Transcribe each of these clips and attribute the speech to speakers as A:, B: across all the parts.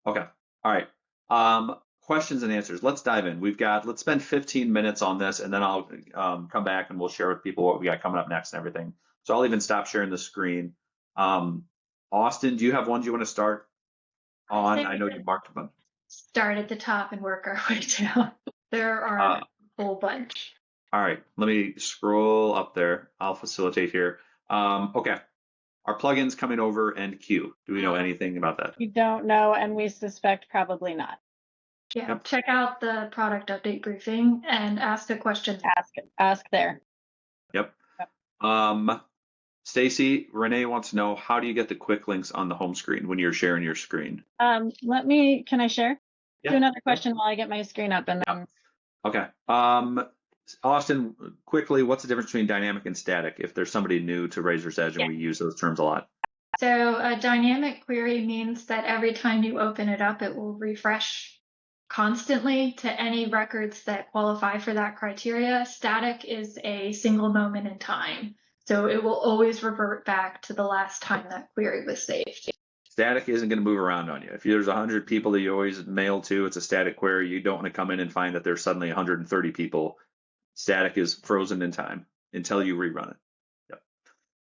A: Okay. All right. Questions and answers. Let's dive in. Let's spend 15 minutes on this, and then I'll come back and we'll share with people what we got coming up next and everything. So I'll even stop sharing the screen. Um, Austin, do you have ones you want to start on? I know you marked them.
B: Start at the top and work our way down. There are a whole bunch.
A: All right. Let me scroll up there. I'll facilitate here. Okay. Are plugins coming over NQ? Do we know anything about that?
C: We don't know, and we suspect probably not.
B: Yeah, yep. Check out the product update briefing and ask a question.
C: Ask there.
A: Yep. Stacy, Renee wants to know, how do you get the quick links on the home screen when you're sharing your screen?
C: Can I share? Yeah. Do another question while I get my screen up and then.
A: Okay. Austin, quickly, what's the difference between dynamic and static if there's somebody new to Razor's Edge and we use those terms a lot?
B: So a dynamic query means that every time you open it up, it will refresh constantly to any records that qualify for that criteria. Static is a single moment in time. So it will always revert back to the last time that query was saved.
A: Static isn't going to move around on you. If there's 100 people that you always mail to, it's a static query. You don't want to come in and find that there's suddenly 130 people. Static is frozen in time until you rerun it. Yep.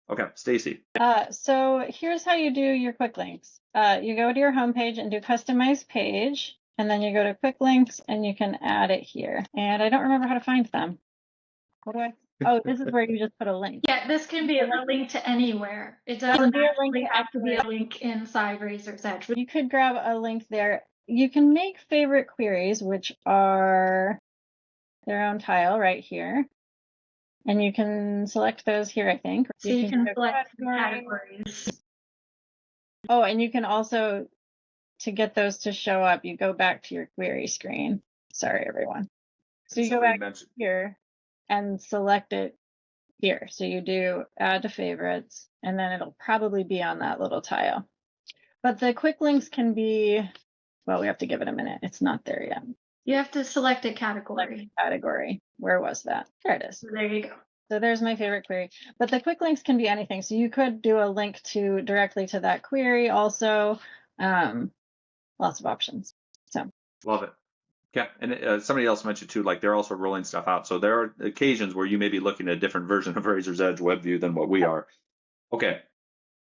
A: Okay, Stacy.
C: So here's how you do your quick links. You go to your homepage and do customize page, and then you go to quick links and you can add it here. And I don't remember how to find them. What do I? Oh, this is where you just put a link.
B: Yeah, this can be a link to anywhere. It doesn't actually have to be a link inside Razor's Edge.
C: You could grab a link there. You can make favorite queries, which are their own tile right here. And you can select those here, I think.
B: So you can select categories.
C: Oh, and you can also, to get those to show up, you go back to your query screen. Sorry, everyone. So you go back here and select it here. So you do add to favorites, and then it'll probably be on that little tile. But the quick links can be, well, we have to give it a minute. It's not there yet.
B: You have to select a category.
C: Where was that? There it is.
B: So there you go.
C: So there's my favorite query. But the quick links can be anything. So you could do a link directly to that query also. Lots of options. So
A: love it. Yeah, and somebody else mentioned too, like they're also rolling stuff out. So there are occasions where you may be looking at a different version of Razor's Edge WebView than what we are. Okay.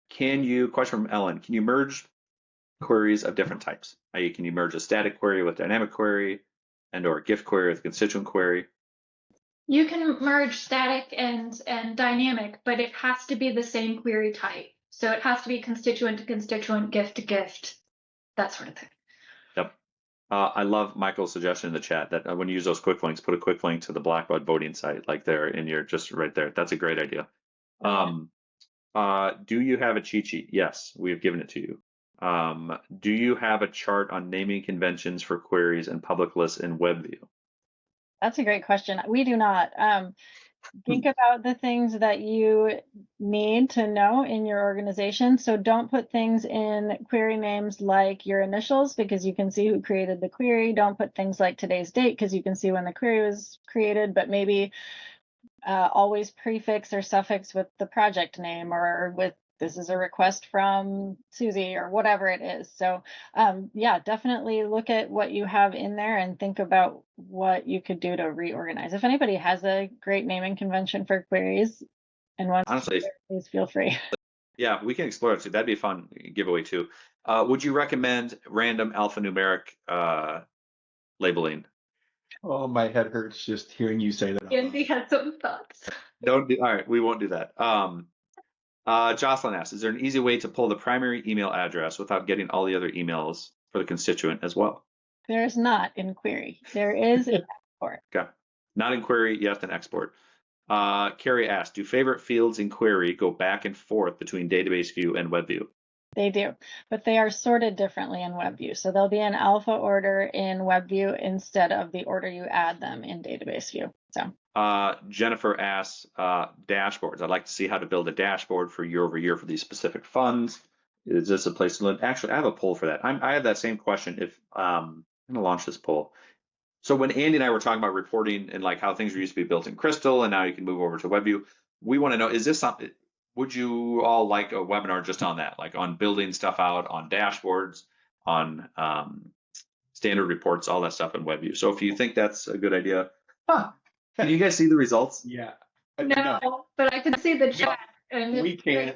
A: Question from Ellen, can you merge queries of different types? I.e., can you merge a static query with dynamic query and or GIF query with constituent query?
B: You can merge static and dynamic, but it has to be the same query type. So it has to be constituent to constituent, gift to gift, that sort of thing.
A: Yep. I love Michael's suggestion in the chat that when you use those quick links, put a quick link to the Blackbaud voting site, like there in your, just right there. That's a great idea. Do you have a cheat sheet? Yes, we have given it to you. Do you have a chart on naming conventions for queries and public lists in WebView?
C: That's a great question. We do not. Think about the things that you need to know in your organization. So don't put things in query names like your initials, because you can see who created the query. Don't put things like today's date, because you can see when the query was created, but maybe always prefix or suffix with the project name, or with this is a request from Susie, or whatever it is. So yeah, definitely look at what you have in there and think about what you could do to reorganize. If anybody has a great naming convention for queries and wants to share, please feel free.
A: Yeah, we can explore it too. That'd be a fun giveaway too. Would you recommend random alphanumeric labeling?
D: Oh, my head hurts just hearing you say that.
B: Andy had some thoughts.
A: All right, we won't do that. Jocelyn asks, is there an easy way to pull the primary email address without getting all the other emails for the constituent as well?
C: There's not in query. There is in export.
A: Okay. Not in query, you have to export. Carrie asked, do favorite fields in query go back and forth between database view and web view?
C: They do, but they are sorted differently in WebView. So they'll be in alpha order in WebView instead of the order you add them in database view. So
A: Jennifer asks, dashboards. I'd like to see how to build a dashboard for year over year for these specific funds. Is this a place to learn? Actually, I have a poll for that. I have that same question. If I'm going to launch this poll. So when Andy and I were talking about reporting and like how things used to be built in Crystal and now you can move over to WebView, we want to know, is this something? Would you all like a webinar just on that, like on building stuff out on dashboards? on standard reports, all that stuff in WebView. So if you think that's a good idea, can you guys see the results?
D: Yeah.
B: No, but I can see the chat, and
D: We can.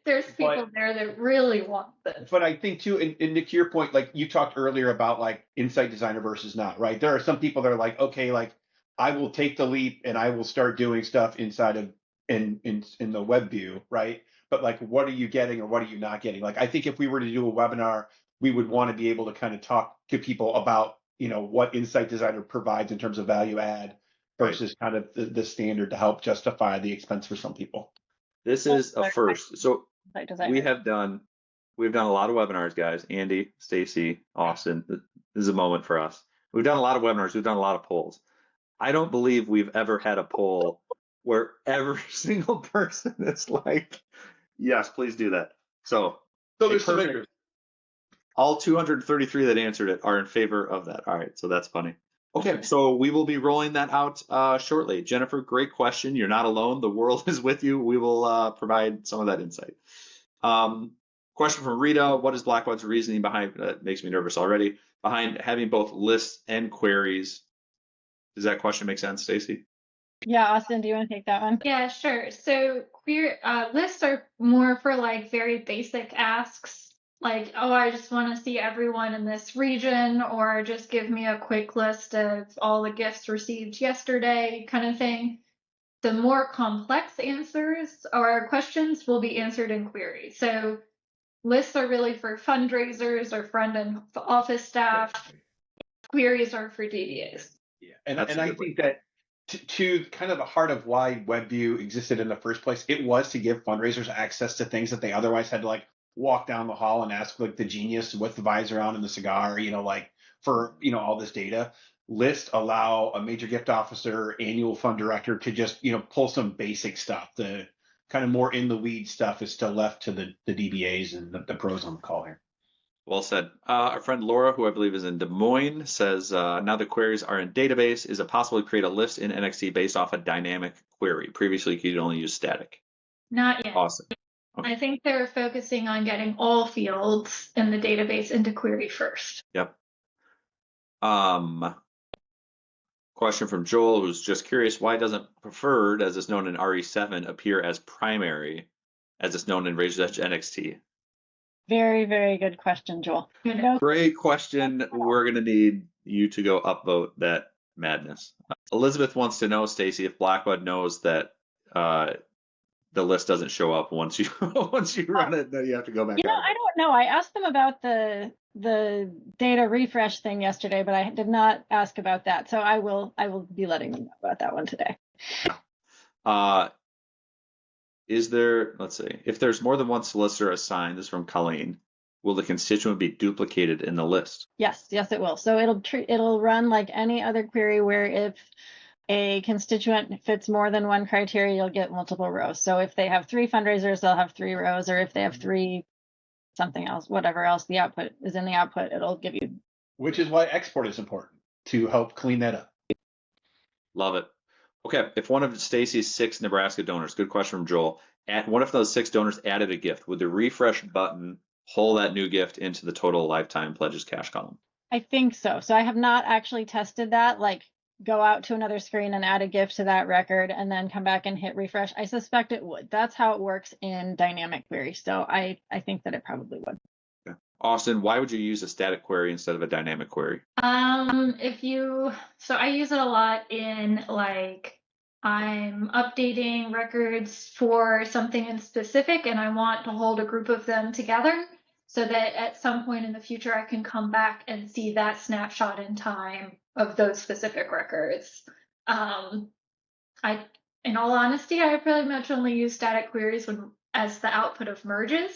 B: there's people there that really want this.
D: But I think too, and to your point, like you talked earlier about like Insight Designer versus not, right? There are some people that are like, okay, like I will take the leap and I will start doing stuff inside of in the web view, right? But like, what are you getting or what are you not getting? Like, I think if we were to do a webinar, we would want to be able to kind of talk to people about, what Insight Designer provides in terms of value add versus kind of the standard to help justify the expense for some people.
A: This is a first. So we've done a lot of webinars, guys. Andy, Stacy, Austin. This is a moment for us. We've done a lot of webinars. We've done a lot of polls. I don't believe we've ever had a poll where every single person is like, yes, please do that. So
D: there's some interest.
A: All 233 that answered it are in favor of that. All right, so that's funny. Okay, so we will be rolling that out shortly. Jennifer, great question. You're not alone. The world is with you. We will provide some of that insight. Question from Rita. What is Blackbaud's reasoning behind, that makes me nervous already, behind having both lists and queries? Does that question make sense, Stacy?
C: Yeah, Austin, do you want to take that one?
B: Yeah, sure. So lists are more for like very basic asks. Like, oh, I just want to see everyone in this region, or just give me a quick list of all the gifts received yesterday, kind of thing. The more complex answers or questions will be answered in queries. So lists are really for fundraisers or front and office staff. Queries are for DBAs.
D: Yeah, and I think that to kind of the heart of why WebView existed in the first place, it was to give fundraisers access to things that they otherwise had to like walk down the hall and ask like the genius with the visor on and the cigar, like for all this data. List allow a major gift officer, annual fund director to just pull some basic stuff. The kind of more in the weeds stuff is still left to the DBAs and the pros on the call here.
A: Well said. Our friend Laura, who I believe is in Des Moines, says, now the queries are in database. Is it possible to create a list in NXT based off a dynamic query? Previously, you could only use static.
B: Not yet.
A: Awesome. Okay.
B: I think they're focusing on getting all fields in the database into query first.
A: Yep. Question from Joel, who's just curious, why doesn't preferred, as it's known in RE7, appear as primary, as it's known in Razor's Edge NXT?
C: Very, very good question, Joel.
A: Great question. We're going to need you to go upvote that madness. Elizabeth wants to know, Stacy, if Blackbaud knows that the list doesn't show up once you run it, then you have to go back.
C: I don't know. I asked them about the data refresh thing yesterday, but I did not ask about that. So I will be letting them know about that one today.
A: Is there, let's see, if there's more than one solicitor assigned, this is from Colleen, will the constituent be duplicated in the list?
C: Yes, it will. So it'll run like any other query where if a constituent fits more than one criteria, you'll get multiple rows. So if they have 3 fundraisers, they'll have 3 rows, or if they have 3 something else, whatever else the output is in the output, it'll give you.
D: Which is why export is important, to help clean that up.
A: Love it. Okay, if one of Stacy's 6 Nebraska donors, good question from Joel, what if those 6 donors added a gift? Would the refresh button pull that new gift into the total lifetime pledges cash column?
C: I think so. So I have not actually tested that, like go out to another screen and add a gift to that record and then come back and hit refresh. I suspect it would. That's how it works in dynamic query. So I think that it probably would.
A: Okay. Austin, why would you use a static query instead of a dynamic query?
B: So I use it a lot in like I'm updating records for something in specific and I want to hold a group of them together so that at some point in the future I can come back and see that snapshot in time of those specific records. In all honesty, I pretty much only use static queries as the output of merges.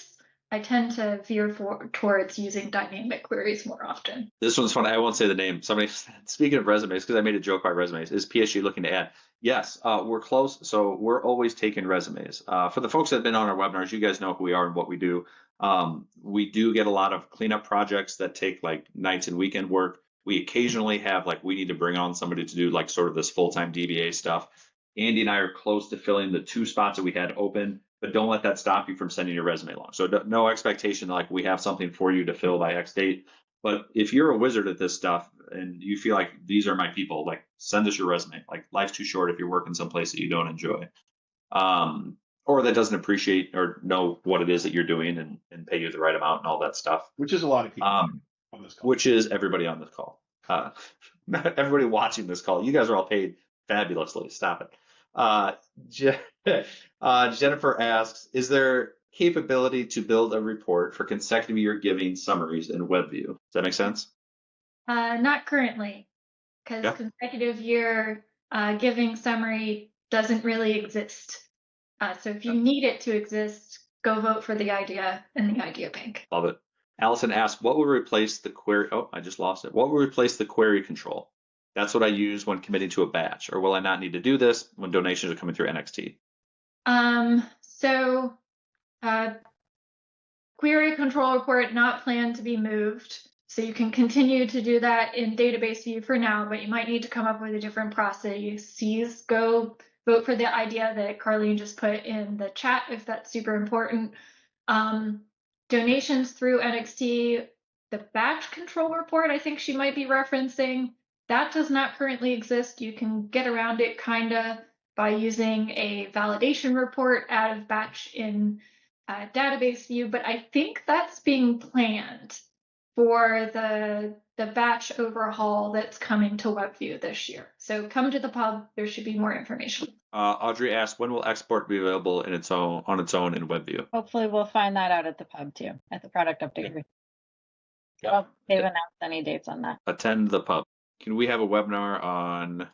B: I tend to veer towards using dynamic queries more often.
A: This one's funny. I won't say the name. Somebody, speaking of resumes, because I made a joke about resumes, is PSG looking to add? Yes, we're close. So we're always taking resumes. For the folks that have been on our webinars, you guys know who we are and what we do. We do get a lot of cleanup projects that take like nights and weekend work. We occasionally have like, we need to bring on somebody to do like sort of this full-time DBA stuff. Andy and I are close to filling the 2 spots that we had open. but don't let that stop you from sending your resume along. So no expectation like we have something for you to fill by X date. But if you're a wizard at this stuff and you feel like these are my people, like send us your resume. Like life's too short if you're working someplace that you don't enjoy, or that doesn't appreciate or know what it is that you're doing and pay you the right amount and all that stuff.
D: Which is a lot of people on this call.
A: Which is everybody on this call. Everybody watching this call. You guys are all paid fabulously. Stop it. Jennifer asks, is there capability to build a report for consecutive year giving summaries in WebView? Does that make sense?
B: Not currently, because consecutive year giving summary doesn't really exist. So if you need it to exist, go vote for the idea in the idea bank.
A: Love it. Allison asked, what will replace the query? Oh, I just lost it. What will replace the query control? That's what I use when committing to a batch. Or will I not need to do this when donations are coming through NXT?
B: Query control report not planned to be moved. So you can continue to do that in database view for now, but you might need to come up with a different process. Go vote for the idea that Carlene just put in the chat if that's super important. Donations through NXT, the batch control report, I think she might be referencing, that does not currently exist. You can get around it kinda by using a validation report out of batch in database view, but I think that's being planned for the batch overhaul that's coming to WebView this year. So come to the pub, there should be more information.
A: Audrey asked, when will export be available on its own in WebView?
C: Hopefully we'll find that out at the pub too, at the product update.
A: Yeah.
C: Well, they've announced any dates on that.
A: Attend the pub. Can we have a webinar on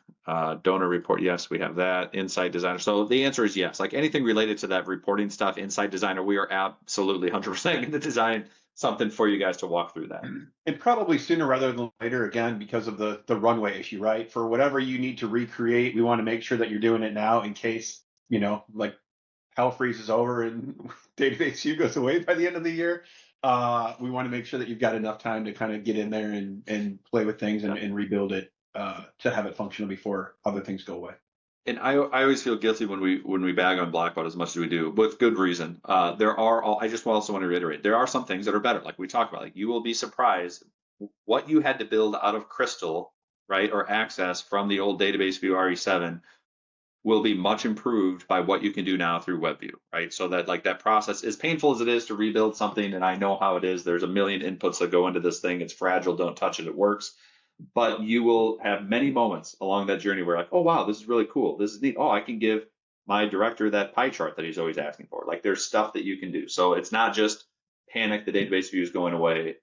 A: donor report? Yes, we have that. Insight Designer. So the answer is yes. Like anything related to that reporting stuff, Insight Designer, we are absolutely 100% going to design something for you guys to walk through that.
D: And probably sooner rather than later, again, because of the runway issue, right? For whatever you need to recreate, we want to make sure that you're doing it now in case, like hell freezes over and database view goes away by the end of the year. We want to make sure that you've got enough time to kind of get in there and play with things and rebuild it to have it functional before other things go away.
A: And I always feel guilty when we bag on Blackbaud as much as we do, with good reason. I just also want to reiterate, there are some things that are better, like we talked about. Like you will be surprised what you had to build out of Crystal, right, or Access from the old database view RE7 will be much improved by what you can do now through WebView, right? So that like that process, as painful as it is to rebuild something, and I know how it is, there's a million inputs that go into this thing. It's fragile, don't touch it, it works. But you will have many moments along that journey where like, oh, wow, this is really cool. This is neat. Oh, I can give my director that pie chart that he's always asking for. Like there's stuff that you can do. So it's not just panic, the database view is going away.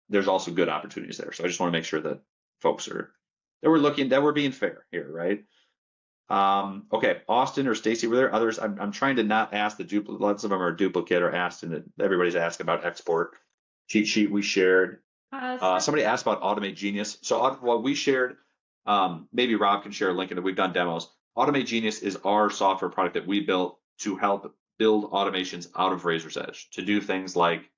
A: There's also good opportunities there. So I just want to make sure that folks that we're being fair here, right? Okay, Austin or Stacy, were there others? I'm trying to not ask the duplicate. Lots of them are duplicate or asked, and everybody's asking about export cheat sheet we shared. Somebody asked about AutomateGenius. So what we shared, maybe Rob can share a link, and we've done demos. AutomateGenius is our software product that we built to help build automations out of Razor's Edge to do things like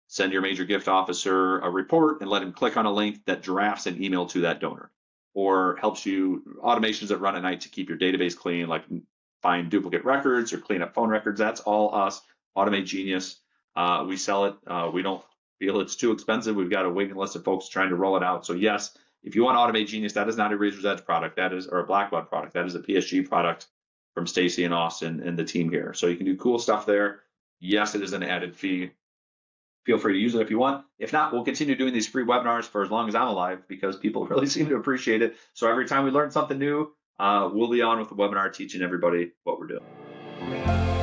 A: send your major gift officer a report and let him click on a link that drafts an email to that donor, or helps you automations that run at night to keep your database clean, like find duplicate records or clean up phone records. That's all us, AutomateGenius. We sell it. We don't feel it's too expensive. We've got a waiting list of folks trying to roll it out. So yes, if you want AutomateGenius, that is not a Razor's Edge product. That is, or a Blackbaud product. That is a PSG product from Stacy and Austin and the team here. So you can do cool stuff there. Yes, it is an added fee. Feel free to use it if you want. If not, we'll continue doing these free webinars for as long as I'm alive because people really seem to appreciate it. So every time we learn something new, we'll be on with the webinar teaching everybody what we're doing.